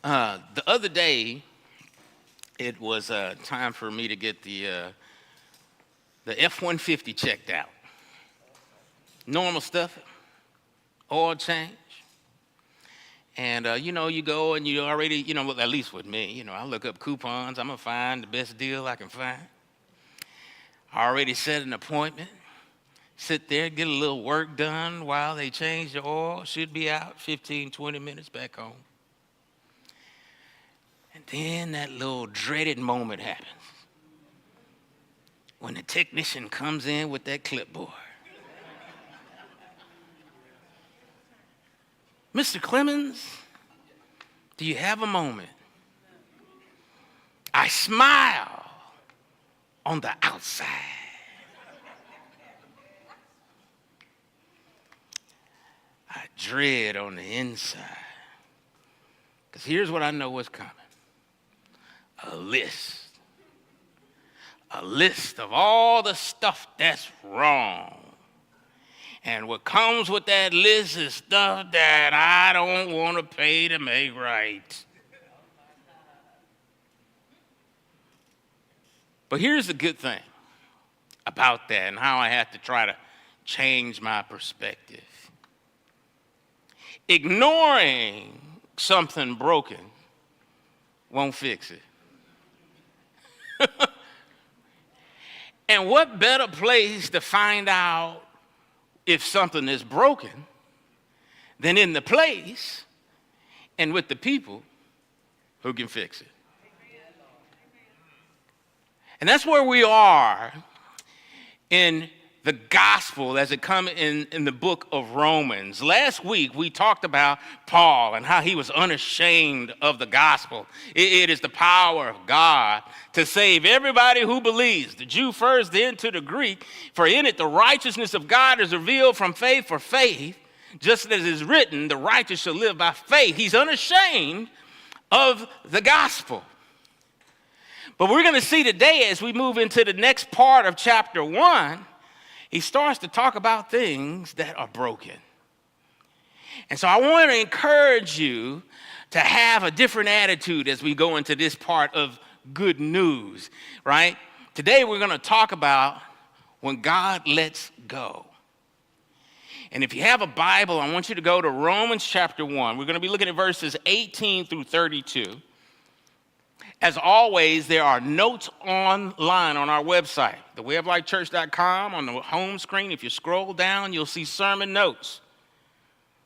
The other day, it was time for me to get the F-150 checked out. Normal stuff, oil change. And, you go and you already, at least with me, I look up coupons. I'm going to find the best deal I can find. I already set an appointment. Sit there, get a little work done while they change the oil. Should be out 15, 20 minutes back home. And then that little dreaded moment happens when the technician comes in with that clipboard. Mr. Clemons, do you have a moment? I smile on the outside. I dread on the inside. Because here's what I know what's coming. A list of all the stuff that's wrong. And what comes with that list is stuff that I don't want to pay to make right. But here's the good thing about that and how I have to try to change my perspective. Ignoring something broken won't fix it. And what better place to find out if something is broken than in the place and with the people who can fix it. And that's where we are in the gospel as it comes in the book of Romans. Last week, we talked about Paul and how he was unashamed of the gospel. It is the power of God to save everybody who believes, the Jew first, then to the Greek. For in it, the righteousness of God is revealed from faith for faith, just as it is written, the righteous shall live by faith. He's unashamed of the gospel. But we're going to see today as we move into the next part of chapter 1, he starts to talk about things that are broken. And so I want to encourage you to have a different attitude as we go into this part of good news, right? Today we're going to talk about when God lets go. And if you have a Bible, I want you to go to Romans chapter 1. We're going to be looking at verses 18 through 32. As always, there are notes online on our website, thewayoflifechurch.com. On the home screen, if you scroll down, you'll see sermon notes.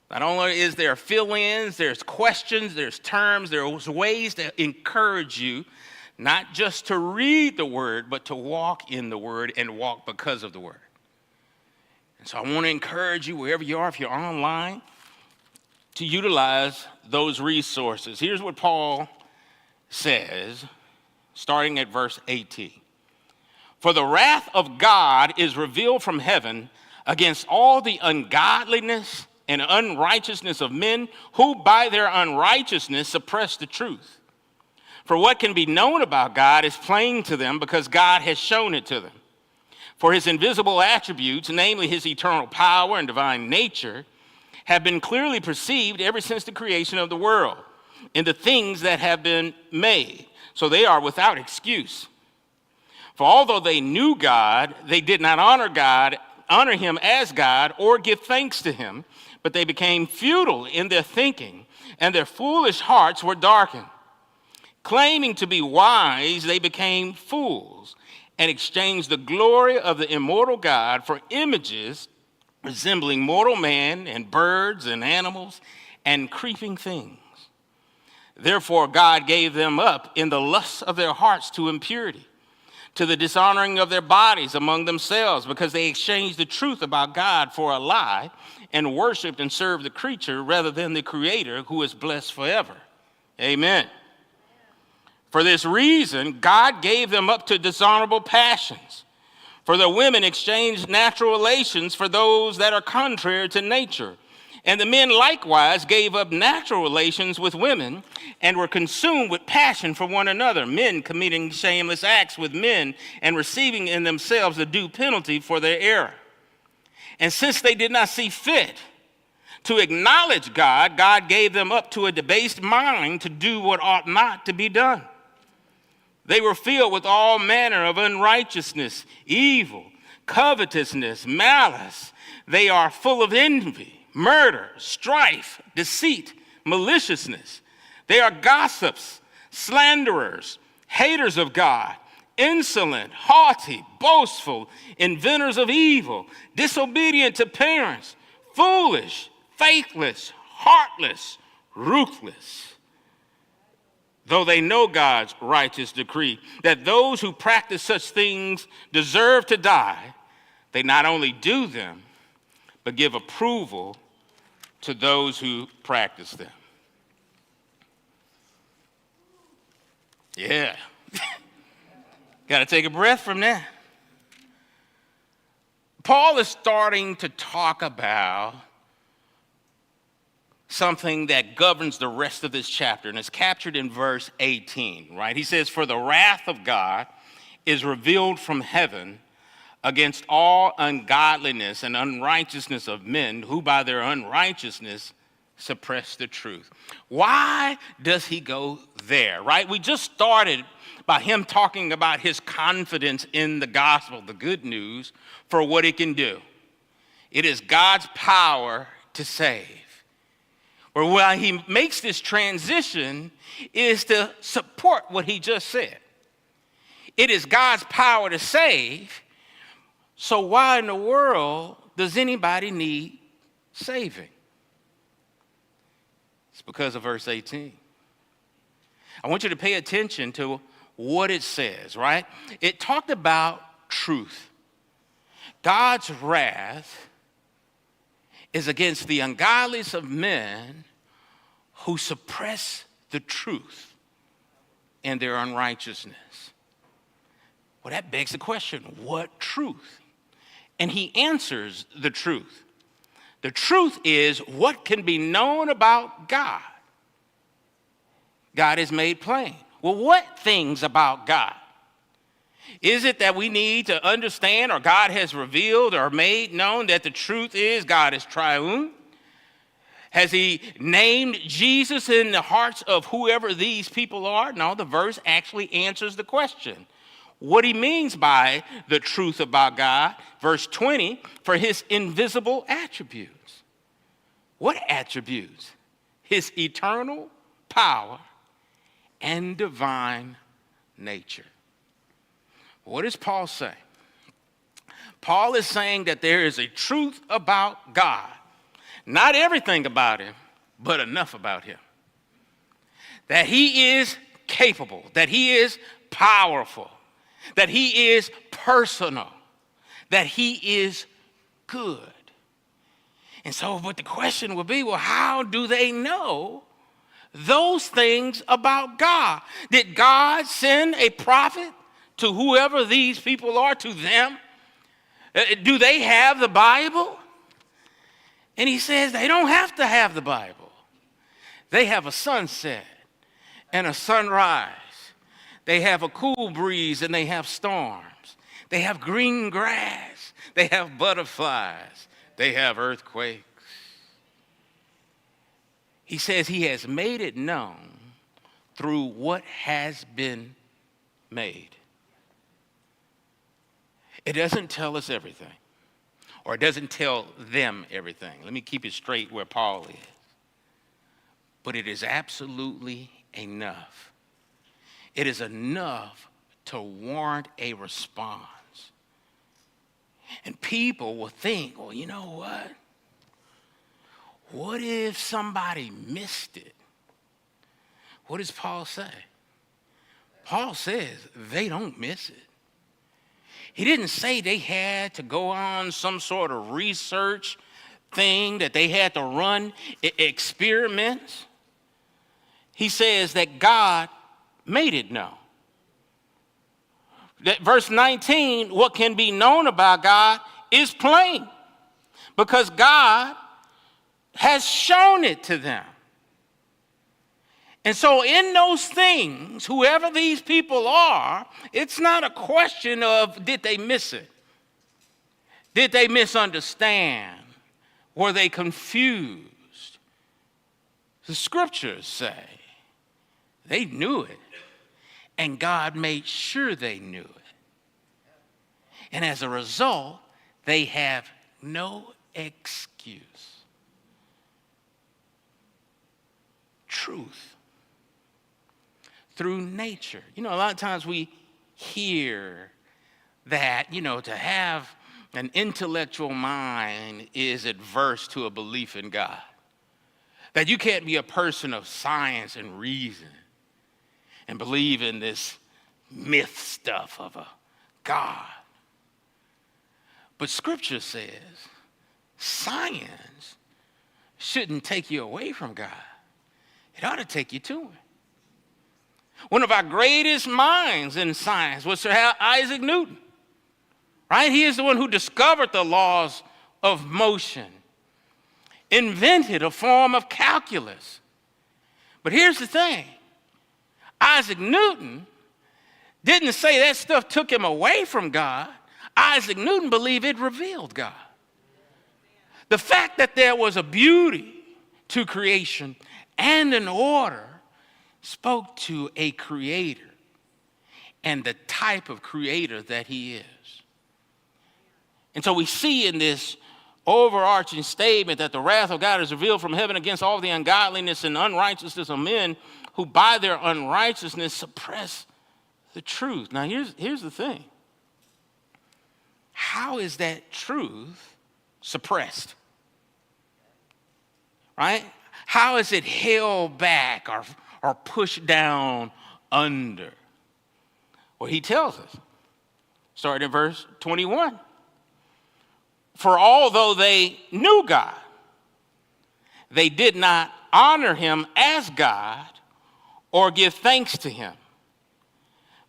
Not only is there fill-ins, there's questions, there's terms, there's ways to encourage you, not just to read the word, but to walk in the word and walk because of the word. And so I want to encourage you, wherever you are, if you're online, to utilize those resources. Here's what Paul says, starting at verse 18. For the wrath of God is revealed from heaven against all the ungodliness and unrighteousness of men who by their unrighteousness suppress the truth. For what can be known about God is plain to them because God has shown it to them. For his invisible attributes, namely his eternal power and divine nature, have been clearly perceived ever since the creation of the world in the things that have been made, so they are without excuse. For although they knew God, they did not honor him as God, or give thanks to him, but they became futile in their thinking, and their foolish hearts were darkened. Claiming to be wise, they became fools, and exchanged the glory of the immortal God for images resembling mortal man and birds and animals and creeping things. Therefore, God gave them up in the lusts of their hearts to impurity, to the dishonoring of their bodies among themselves, because they exchanged the truth about God for a lie and worshiped and served the creature rather than the Creator, who is blessed forever. Amen. For this reason, God gave them up to dishonorable passions. For the women exchanged natural relations for those that are contrary to nature. And the men likewise gave up natural relations with women and were consumed with passion for one another, men committing shameless acts with men and receiving in themselves the due penalty for their error. And since they did not see fit To acknowledge God, God gave them up to a debased mind to do what ought not to be done. They were filled with all manner of unrighteousness, evil, covetousness, malice. They are full of envy, murder, strife, deceit, maliciousness. They are gossips, slanderers, haters of God, insolent, haughty, boastful, inventors of evil, disobedient to parents, foolish, faithless, heartless, ruthless. Though they know God's righteous decree that those who practice such things deserve to die, they not only do them, but give approval to those who practice them. Yeah. Got to take a breath from that. Paul is starting to talk about something that governs the rest of this chapter, and it's captured in verse 18, right? He says, "For the wrath of God is revealed from heaven against all ungodliness and unrighteousness of men who by their unrighteousness suppress the truth." Why does he go there, right? We just started by him talking about his confidence in the gospel, the good news, for what it can do. It is God's power to save. Or why he makes this transition is to support what he just said. It is God's power to save, so why in the world does anybody need saving? It's because of verse 18. I want you to pay attention to what it says, right? It talked about truth. God's wrath is against the ungodliness of men who suppress the truth in their unrighteousness. Well, that begs the question, what truth? And he answers the truth. The truth is what can be known about God. God is made plain. Well, what things about God? Is it that we need to understand, or God has revealed or made known that the truth is God is triune? Has he named Jesus in the hearts of whoever these people are? No, the verse actually answers the question. What he means by the truth about God, verse 20, for his invisible attributes. What attributes? His eternal power and divine nature. What does Paul say? Paul is saying that there is a truth about God. Not everything about him, but enough about him. That he is capable, that he is powerful, that he is personal, that he is good. And so, but the question would be, well, how do they know those things about God? Did God send a prophet to whoever these people are, to them? Do they have the Bible? And he says they don't have to have the Bible. They have a sunset and a sunrise. They have a cool breeze and they have storms. They have green grass. They have butterflies. They have earthquakes. He says he has made it known through what has been made. It doesn't tell us everything, or it doesn't tell them everything. Let me keep it straight where Paul is. But it is absolutely enough. It is enough to warrant a response. And people will think, well, you know what? What if somebody missed it? What does Paul say? Paul says they don't miss it. He didn't say they had to go on some sort of research thing, that they had to run experiments. He says that God made it known. That verse 19, what can be known about God is plain, because God has shown it to them. And so in those things, whoever these people are, it's not a question of did they miss it? Did they misunderstand? Were they confused? The scriptures say they knew it, and God made sure they knew it. And as a result, they have no excuse. Truth through nature. A lot of times we hear that, to have an intellectual mind is adverse to a belief in God. That you can't be a person of science and reason and believe in this myth stuff of a God. But Scripture says science shouldn't take you away from God. It ought to take you to him. One of our greatest minds in science was Sir Isaac Newton, right? He is the one who discovered the laws of motion, invented a form of calculus. But here's the thing. Isaac Newton didn't say that stuff took him away from God. Isaac Newton believed it revealed God. The fact that there was a beauty to creation and an order spoke to a creator and the type of creator that he is. And so we see in this overarching statement that the wrath of God is revealed from heaven against all the ungodliness and unrighteousness of men who by their unrighteousness suppress the truth. Now here's the thing. How is that truth suppressed? Right? How is it held back or pushed down under? Well, he tells us, starting in verse 21. For although they knew God, they did not honor him as God or give thanks to him.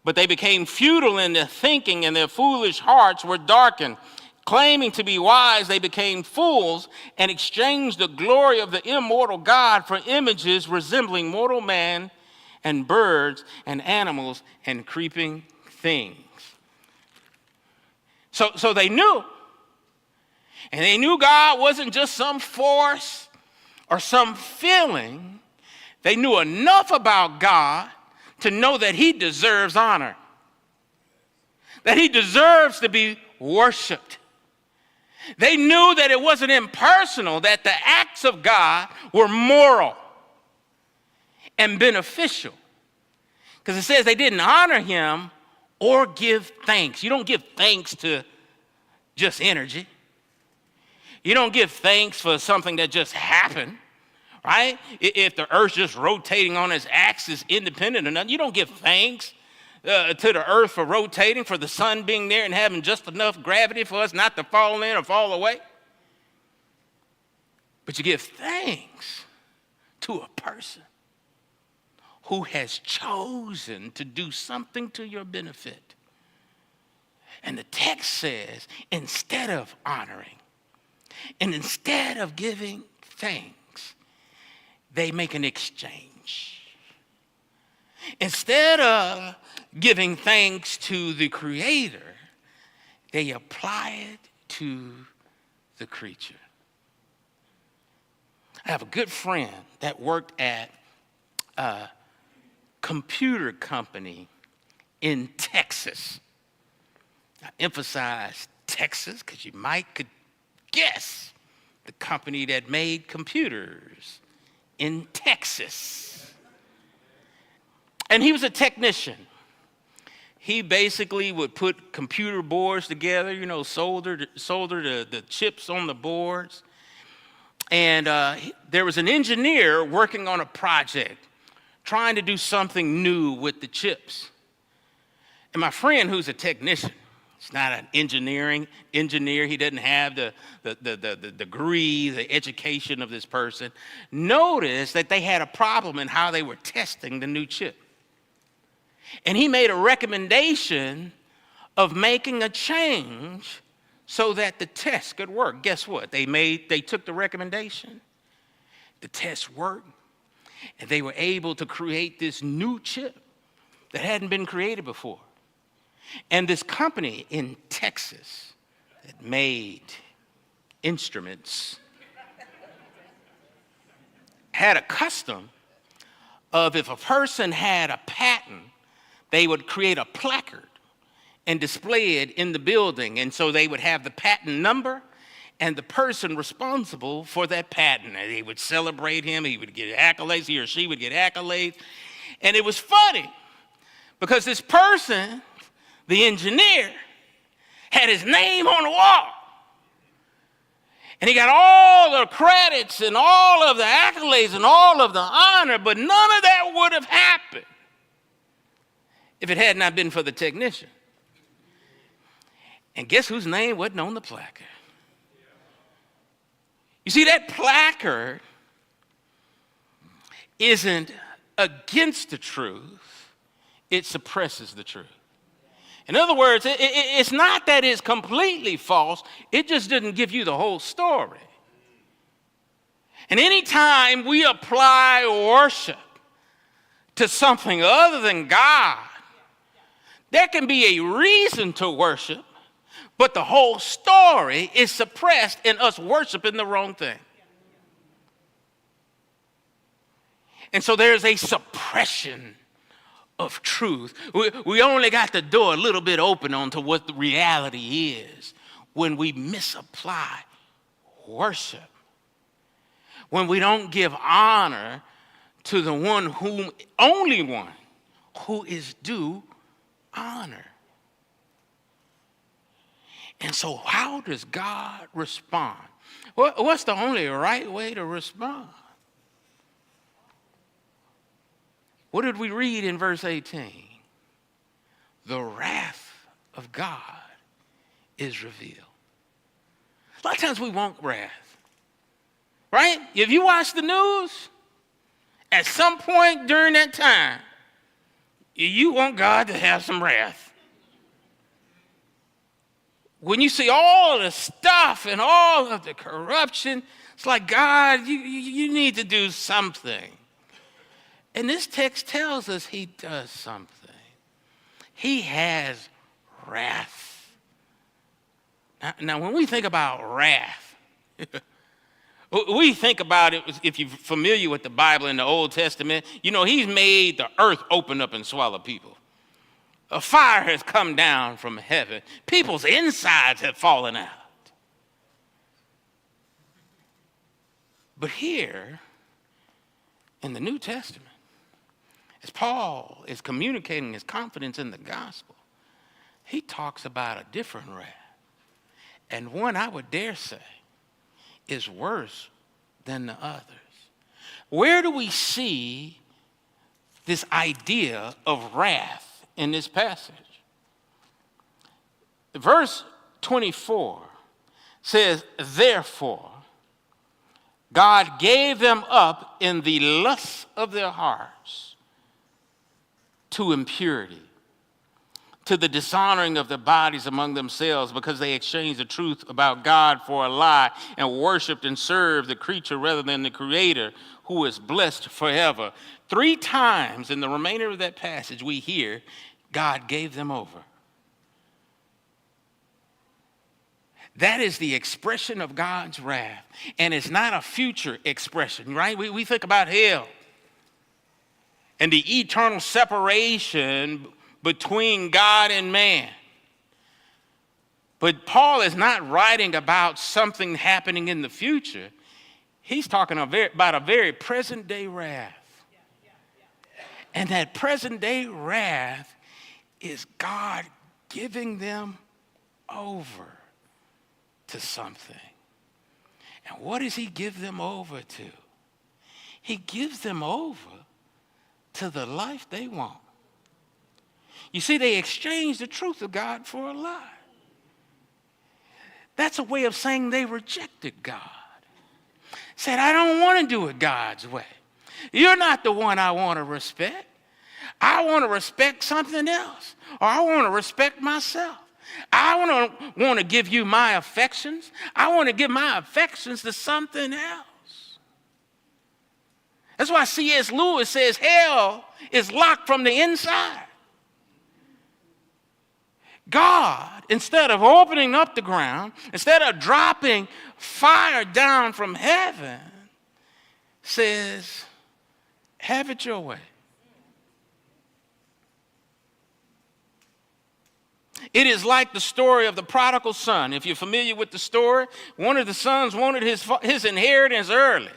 But they became futile in their thinking, and their foolish hearts were darkened. Claiming to be wise, they became fools and exchanged the glory of the immortal God for images resembling mortal man and birds and animals and creeping things. So they knew. And they knew God wasn't just some force or some feeling. They knew enough about God to know that he deserves honor, that he deserves to be worshiped. They knew that it wasn't impersonal, that the acts of God were moral and beneficial. Because it says they didn't honor him or give thanks. You don't give thanks to just energy. You don't give thanks for something that just happened, right? If the earth's just rotating on its axis independent of nothing, you don't give thanks to the earth for rotating, for the sun being there and having just enough gravity for us not to fall in or fall away. But you give thanks to a person who has chosen to do something to your benefit. And the text says, instead of honoring and instead of giving thanks, they make an exchange. Instead of giving thanks to the Creator, they apply it to the creature. I have a good friend that worked at a computer company in Texas. I emphasize Texas because you could guess the company that made computers in Texas. And he was a technician. He basically would put computer boards together, solder the chips on the boards. And there was an engineer working on a project, trying to do something new with the chips. And my friend, who's a technician, he's not an engineer. He doesn't have the degree, the education of this person. Noticed that they had a problem in how they were testing the new chip. And he made a recommendation of making a change so that the test could work. Guess what? They took the recommendation. The test worked. And they were able to create this new chip that hadn't been created before. And this company in Texas that made instruments had a custom of if a person had a patent, they would create a placard and display it in the building. And so they would have the patent number and the person responsible for that patent. And they would celebrate him. He would get accolades. He or she would get accolades. And it was funny because this person, the engineer, had his name on the wall. And he got all the credits and all of the accolades and all of the honor, but none of that would have happened if it had not been for the technician. And guess whose name wasn't on the placard? You see, that placard isn't against the truth, it suppresses the truth. In other words, it's not that it's completely false, it just didn't give you the whole story. And anytime we apply worship to something other than God, there can be a reason to worship, but the whole story is suppressed in us worshiping the wrong thing. And so there's a suppression of truth. We only got the door a little bit open onto what the reality is when we misapply worship. When we don't give honor to the only one who is due honor. And so how does God respond? What's the only right way to respond? What did we read in verse 18? The wrath of God is revealed. A lot of times we want wrath, right? If you watch the news, at some point during that time, you want God to have some wrath. When you see all of the stuff and all of the corruption, it's like, God, you need to do something. And this text tells us he does something. He has wrath. Now, when we think about wrath, we think about it, if you're familiar with the Bible in the Old Testament, you know, he's made the earth open up and swallow people. A fire has come down from heaven. People's insides have fallen out. But here, in the New Testament, as Paul is communicating his confidence in the gospel, he talks about a different wrath. And one I would dare say is worse than the others. Where do we see this idea of wrath in this passage? Verse 24 says, therefore, God gave them up in the lusts of their hearts to impurity, to the dishonoring of their bodies among themselves, because they exchanged the truth about God for a lie and worshiped and served the creature rather than the Creator, who is blessed forever. 3 times in the remainder of that passage we hear God gave them over. That is the expression of God's wrath. And it's not a future expression, right? We think about hell and the eternal separation between God and man. But Paul is not writing about something happening in the future. He's talking about a very present day wrath. And that present day wrath is God giving them over to something. And what does he give them over to? He gives them over to the life they want. You see, they exchanged the truth of God for a lie. That's a way of saying they rejected God. Said, I don't want to do it God's way. You're not the one I want to respect. I want to respect something else. Or I want to respect myself. I want to give you my affections. I want to give my affections to something else. That's why C.S. Lewis says hell is locked from the inside. God, instead of opening up the ground, instead of dropping fire down from heaven, says, have it your way. It is like the story of the prodigal son. If you're familiar with the story, one of the sons wanted his inheritance early.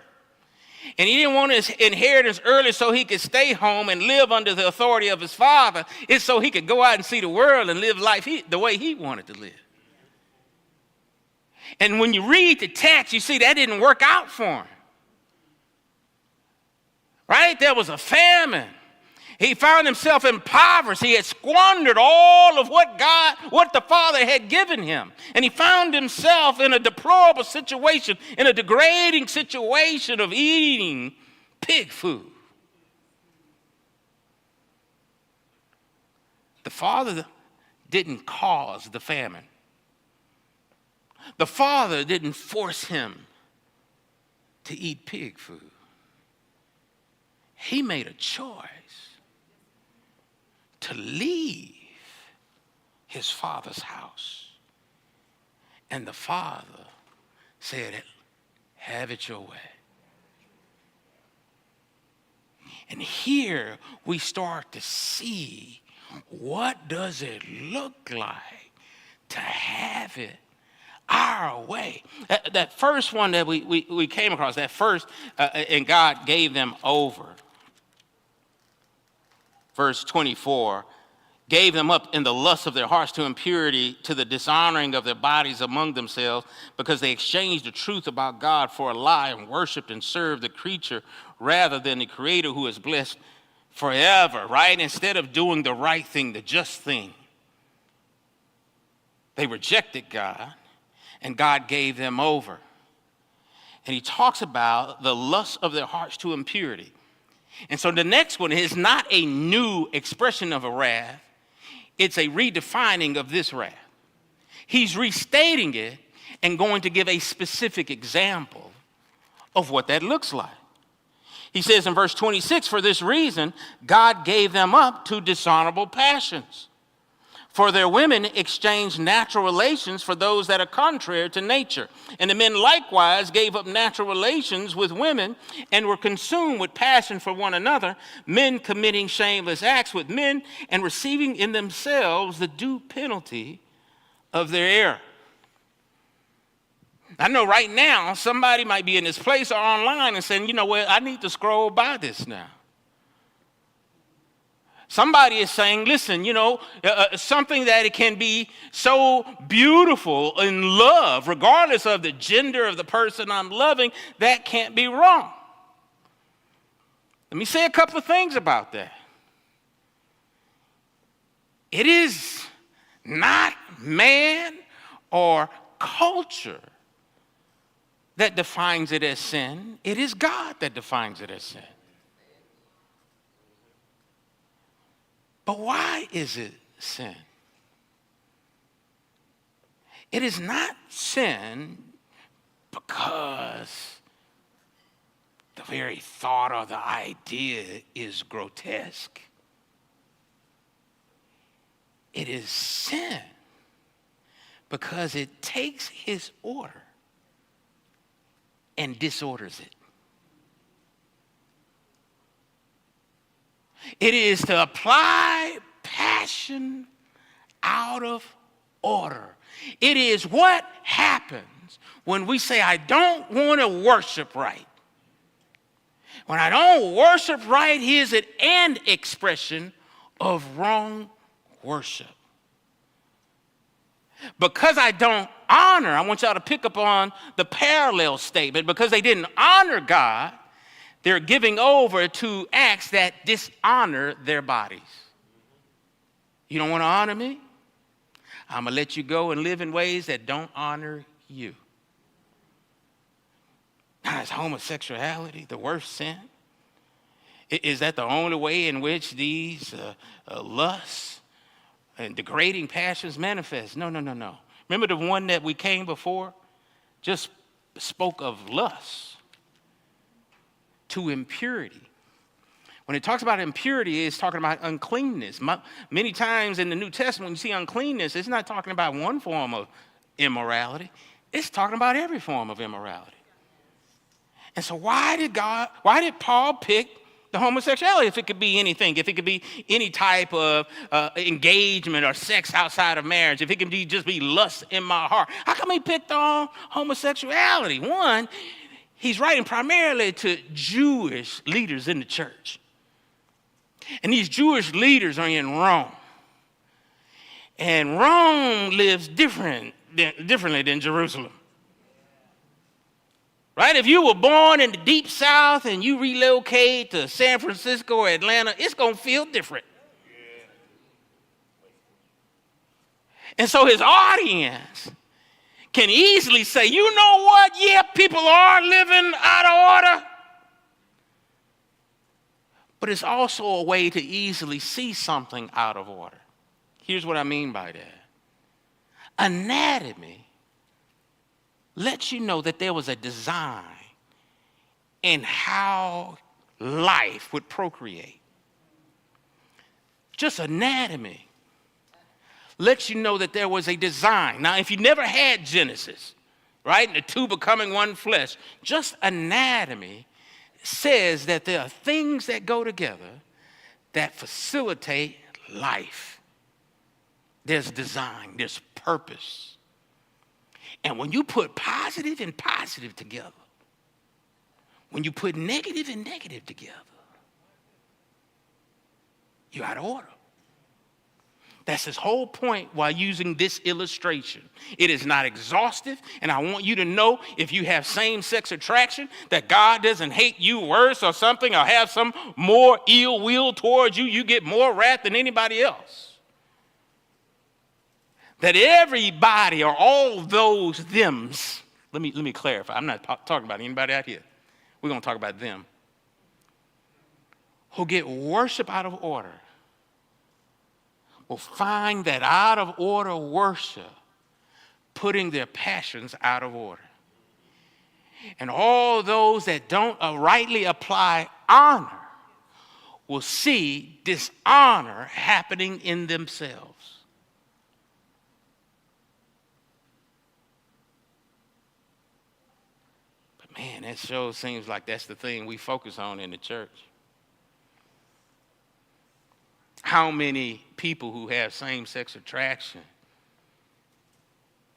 And he didn't want his inheritance early so he could stay home and live under the authority of his father. It's so he could go out and see the world and live life the way he wanted to live. And when you read the text, you see that didn't work out for him. Right? There was a famine. He found himself impoverished. He had squandered all of what the Father had given him. And he found himself in a deplorable situation, in a degrading situation of eating pig food. The Father didn't cause the famine. The Father didn't force him to eat pig food. He made a choice to leave his father's house. And the father said, have it your way. And here we start to see, what does it look like to have it our way? That first one that we came across, that first, and God gave them over. Verse 24, gave them up in the lust of their hearts to impurity, to the dishonoring of their bodies among themselves, because they exchanged the truth about God for a lie and worshiped and served the creature rather than the Creator, who is blessed forever, right? Instead of doing the right thing, the just thing, they rejected God, and God gave them over. And he talks about the lust of their hearts to impurity. And so the next one is not a new expression of a wrath. It's a redefining of this wrath. He's restating it and going to give a specific example of what that looks like. He says in verse 26, for this reason, God gave them up to dishonorable passions. For their women exchanged natural relations for those that are contrary to nature. And the men likewise gave up natural relations with women and were consumed with passion for one another, men committing shameless acts with men and receiving in themselves the due penalty of their error. I know right now somebody might be in this place or online and saying, you know what, I need to scroll by this now. Somebody is saying, listen, something that it can be so beautiful in love, regardless of the gender of the person I'm loving, that can't be wrong. Let me say a couple of things about that. It is not man or culture that defines it as sin. It is God that defines it as sin. But why is it sin? It is not sin because the very thought or the idea is grotesque. It is sin because it takes his order and disorders it. It is to apply passion out of order. It is what happens when we say, I don't want to worship right. When I don't worship right, here's an expression of wrong worship. Because I don't honor, I want y'all to pick up on the parallel statement. Because they didn't honor God, they're giving over to acts that dishonor their bodies. You don't want to honor me? I'm going to let you go and live in ways that don't honor you. Now, is homosexuality the worst sin? Is that the only way in which these lusts and degrading passions manifest? No. Remember the one that we came before? Just spoke of lust to impurity. When it talks about impurity, it's talking about uncleanness. Many times in the New Testament, when you see uncleanness, it's not talking about one form of immorality. It's talking about every form of immorality. And so why did Paul pick the homosexuality? If it could be anything, if it could be any type of engagement or sex outside of marriage, if it can just be lust in my heart, how come he picked on homosexuality? One, he's writing primarily to Jewish leaders in the church. And these Jewish leaders are in Rome. And Rome lives differently than Jerusalem. Right? If you were born in the deep south and you relocate to San Francisco or Atlanta, it's going to feel different. And so his audience can easily say, you know what? Yeah, people are living out of order. But it's also a way to easily see something out of order. Here's what I mean by that. Anatomy lets you know that there was a design in how life would procreate. Just anatomy lets you know that there was a design. Now, if you never had Genesis, right, and the two becoming one flesh, just anatomy says that there are things that go together that facilitate life. There's design, there's purpose. And when you put positive and positive together, when you put negative and negative together, you're out of order. That's his whole point while using this illustration. It is not exhaustive, and I want you to know if you have same-sex attraction, that God doesn't hate you worse or something or have some more ill will towards you. You get more wrath than anybody else. That everybody or all those thems, let me clarify. I'm not talking about anybody out here. We're going to talk about them. Who get worship out of order will find that out of order worship putting their passions out of order. And all those that don't rightly apply honor will see dishonor happening in themselves. Man, that sure seems like that's the thing we focus on in the church. How many people who have same-sex attraction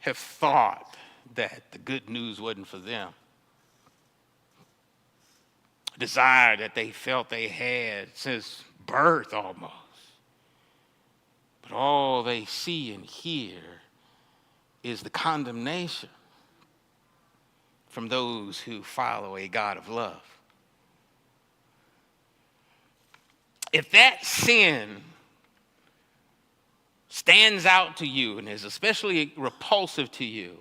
have thought that the good news wasn't for them? A desire that they felt they had since birth almost. But all they see and hear is the condemnation from those who follow a God of love. If that sin stands out to you and is especially repulsive to you,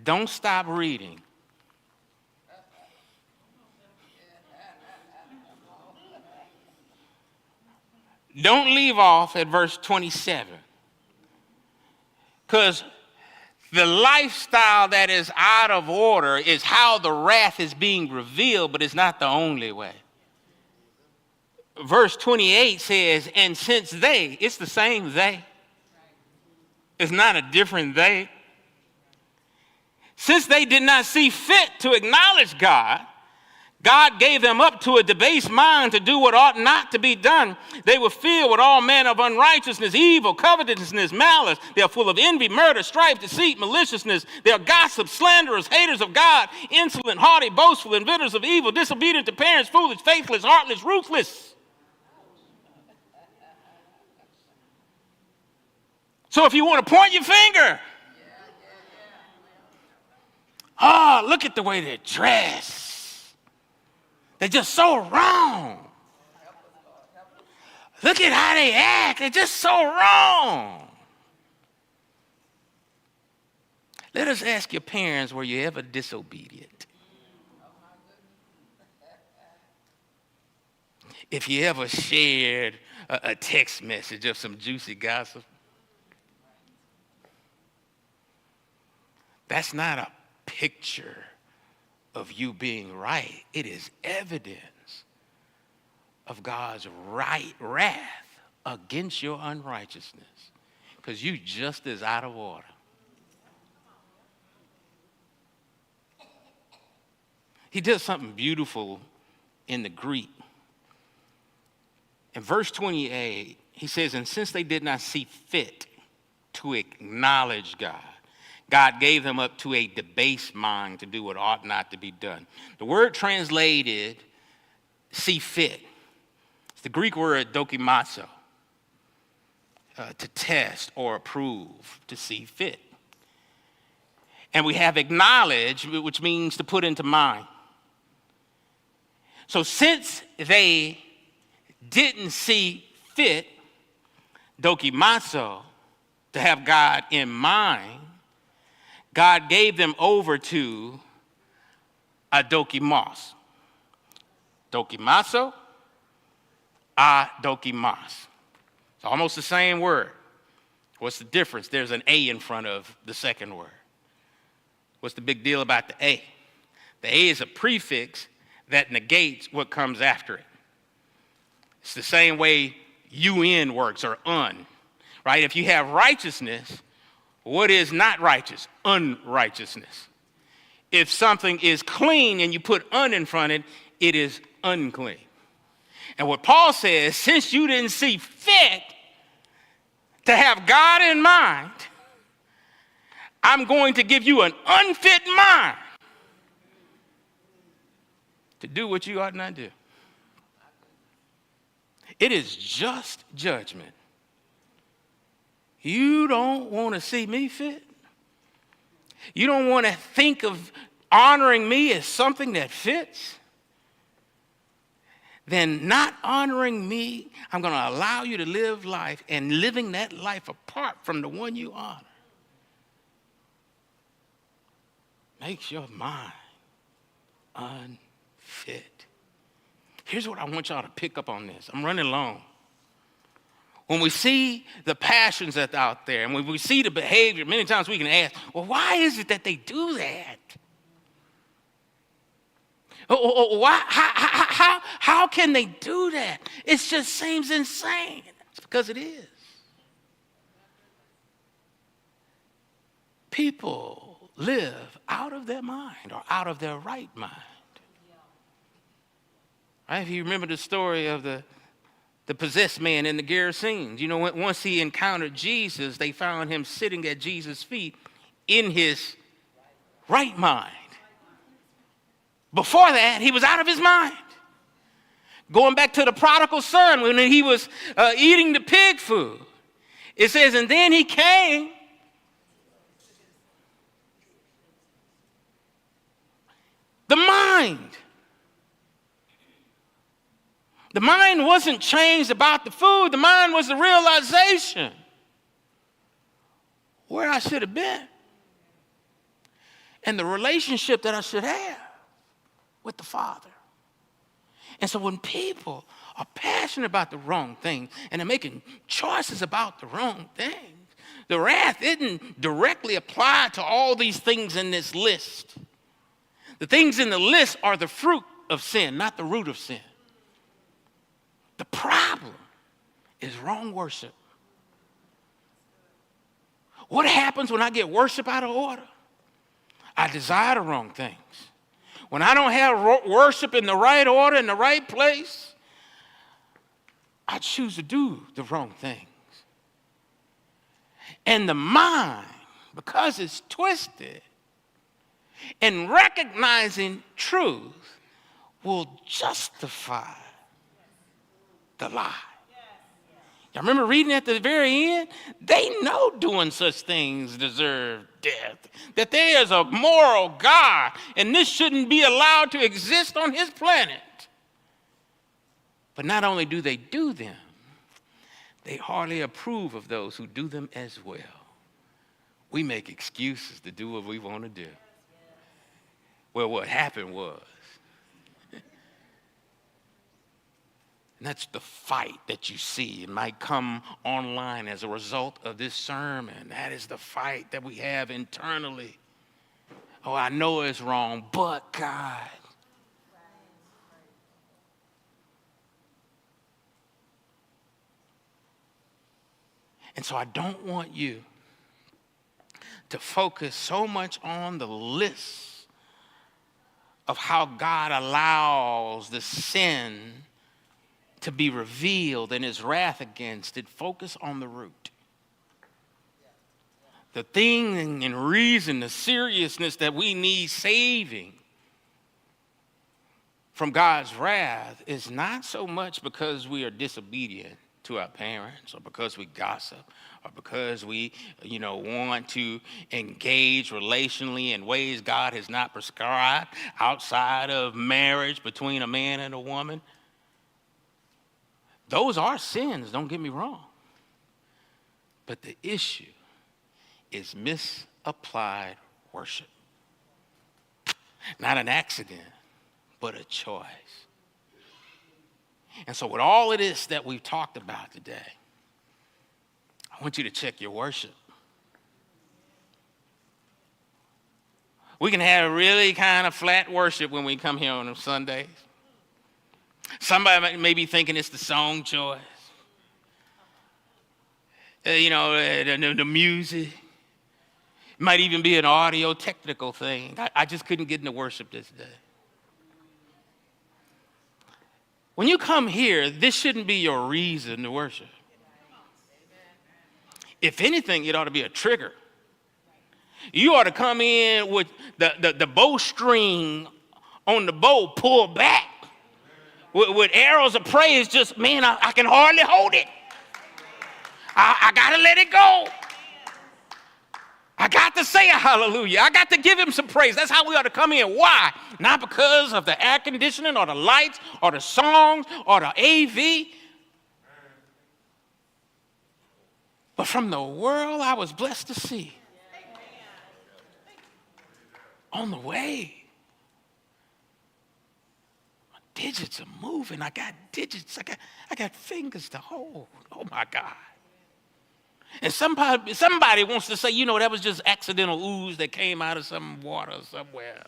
don't stop reading. Don't leave off at verse 27. Because the lifestyle that is out of order is how the wrath is being revealed, but it's not the only way. Verse 28 says, and since they, it's the same they. It's not a different they. Since they did not see fit to acknowledge God, God gave them up to a debased mind to do what ought not to be done. They were filled with all manner of unrighteousness, evil, covetousness, malice. They are full of envy, murder, strife, deceit, maliciousness. They are gossips, slanderers, haters of God, insolent, haughty, boastful, inventors of evil, disobedient to parents, foolish, faithless, heartless, ruthless. So if you want to point your finger, look at the way they're dressed. They're just so wrong. Look at how they act. They're just so wrong. Let us ask your parents, were you ever disobedient? If you ever shared a text message of some juicy gossip, that's not a picture of you being right. It is evidence of God's wrath against your unrighteousness, because you just as out of order. he does something beautiful in the Greek. In verse 28, he says, and since they did not see fit to acknowledge God, God gave them up to a debased mind to do what ought not to be done. The word translated, see fit, it's the Greek word dokimazo, to test or approve, to see fit. And we have acknowledge, which means to put into mind. So since they didn't see fit, dokimazo, to have God in mind, God gave them over to a dokimos. Dokimazo, a dokimas. It's almost the same word. What's the difference? There's an A in front of the second word. What's the big deal about the A? The A is a prefix that negates what comes after it. It's the same way UN works, or un, right? If you have righteousness, what is not righteous? Unrighteousness. If something is clean and you put un in front of it, it is unclean. And what Paul says, since you didn't see fit to have God in mind, I'm going to give you an unfit mind to do what you ought not do. It is just judgment. You don't want to see me fit? You don't want to think of honoring me as something that fits? Then not honoring me, I'm going to allow you to live life, and living that life apart from the one you honor makes your mind unfit. Here's what I want y'all to pick up on this. I'm running long. When we see the passions that's out there, and when we see the behavior, many times we can ask, well, why is it that they do that? Why? How can they do that? It just seems insane. It's because it is. People live out of their mind, or out of their right mind. Right? If you remember the story of the possessed man in the Gerasene, you know, once he encountered Jesus, they found him sitting at Jesus' feet in his right mind. Before that, he was out of his mind. Going back to the prodigal son, when he was eating the pig food, it says, and then he came. The mind. The mind wasn't changed about the food. The mind was the realization where I should have been and the relationship that I should have with the Father. And so when people are passionate about the wrong things and they're making choices about the wrong things, the wrath isn't directly applied to all these things in this list. The things in the list are the fruit of sin, not the root of sin. The problem is wrong worship. What happens when I get worship out of order? I desire the wrong things. When I don't have worship in the right order, in the right place, I choose to do the wrong things. And the mind, because it's twisted, and recognizing truth will justify the lie. Y'all remember reading at the very end? They know doing such things deserve death. That there is a moral God, and this shouldn't be allowed to exist on his planet. But not only do they do them, they hardly approve of those who do them as well. We make excuses to do what we want to do. Well, what happened was, and that's the fight that you see. It might come online as a result of this sermon. That is the fight that we have internally. Oh, I know it's wrong, but God. And so I don't want you to focus so much on the list of how God allows the sin to be revealed and his wrath against it, focus on the root. The thing and reason, the seriousness that we need saving from God's wrath is not so much because we are disobedient to our parents, or because we gossip, or because we, want to engage relationally in ways God has not prescribed outside of marriage between a man and a woman. Those are sins, don't get me wrong. But the issue is misapplied worship. Not an accident, but a choice. And so with all of this that we've talked about today, I want you to check your worship. We can have really kind of flat worship when we come here on Sundays. Somebody may be thinking it's the song choice. The music. It might even be an audio technical thing. I just couldn't get into worship this day. When you come here, this shouldn't be your reason to worship. If anything, it ought to be a trigger. You ought to come in with the bowstring on the bow pulled back. With arrows of praise, just, man, I can hardly hold it. I got to let it go. I got to say a hallelujah. I got to give him some praise. That's how we ought to come in. Why? Not because of the air conditioning or the lights or the songs or the AV. But from the world I was blessed to see. On the way. My digits are moving. I got digits. I got fingers to hold. Oh, my God. And somebody wants to say, that was just accidental ooze that came out of some water somewhere.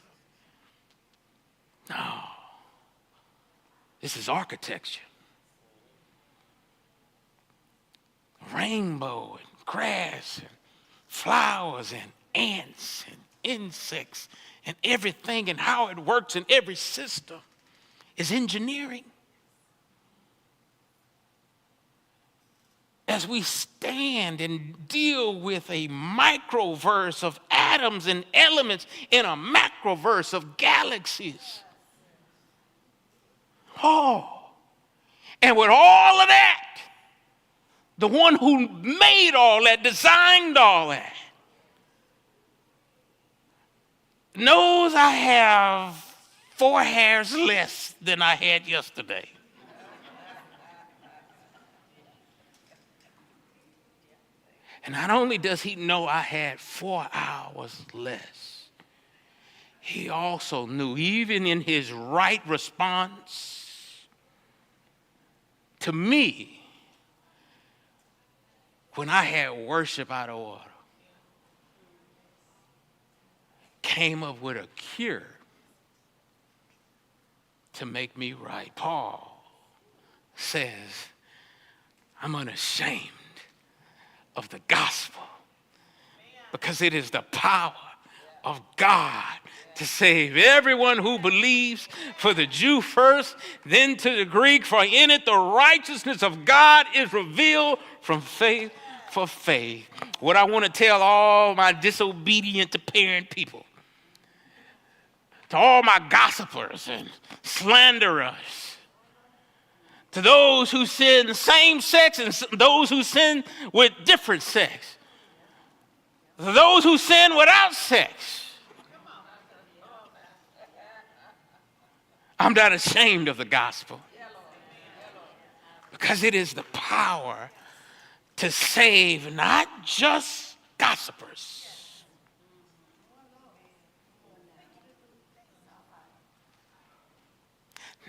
No. This is architecture. Rainbow and grass and flowers and ants and insects and everything and how it works in every system is engineering. As we stand and deal with a microverse of atoms and elements in a macroverse of galaxies. Oh, and with all of that, the one who made all that, designed all that, knows I have 4 hairs less than I had yesterday. And not only does he know I had 4 hours less, he also knew, even in his right response to me, when I had worship out of order, came up with a cure to make me right. Paul says, I'm unashamed of the gospel, because it is the power of God to save everyone who believes, for the Jew first, then to the Greek, for in it the righteousness of God is revealed from faith for faith. What I want to tell all my disobedient to parent people, to all my gossipers and slanderers, to those who sin same sex and those who sin with different sex. To those who sin without sex. I'm not ashamed of the gospel. Because it is the power to save not just gossipers,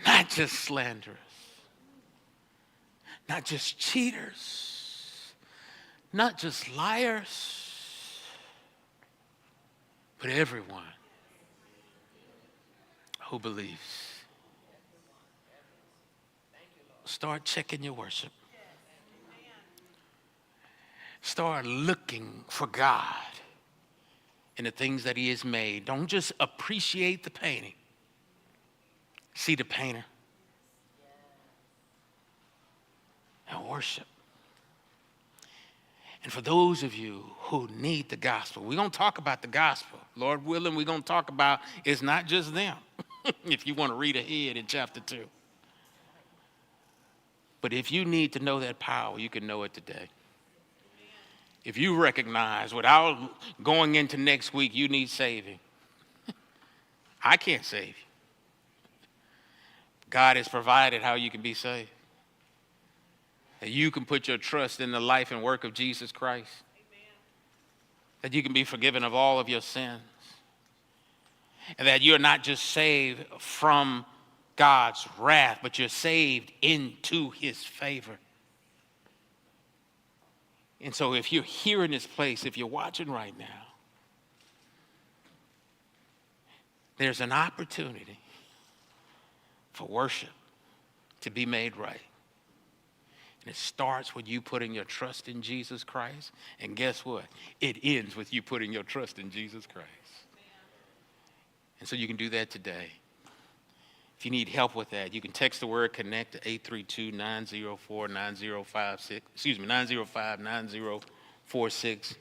not just slanderers, not just cheaters, not just liars, but everyone who believes. Start checking your worship. Start looking for God in the things that he has made. Don't just appreciate the painting. See the painter and worship. And for those of you who need the gospel, we're going to talk about the gospel. Lord willing, we're going to talk about it's not just them, if you want to read ahead in chapter 2. But if you need to know that power, you can know it today. If you recognize without going into next week, you need saving, I can't save you. God has provided how you can be saved. That you can put your trust in the life and work of Jesus Christ. Amen. That you can be forgiven of all of your sins. And that you're not just saved from God's wrath, but you're saved into his favor. And so if you're here in this place, if you're watching right now, there's an opportunity for worship to be made right. And it starts with you putting your trust in Jesus Christ. And guess what? It ends with you putting your trust in Jesus Christ. And so you can do that today. If you need help with that, you can text the word connect to 832-904-9056. 905-9046.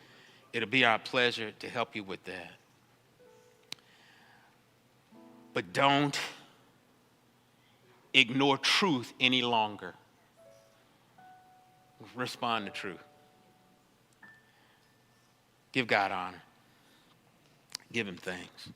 It'll be our pleasure to help you with that. But don't ignore truth any longer. Respond to truth. Give God honor. Give him thanks.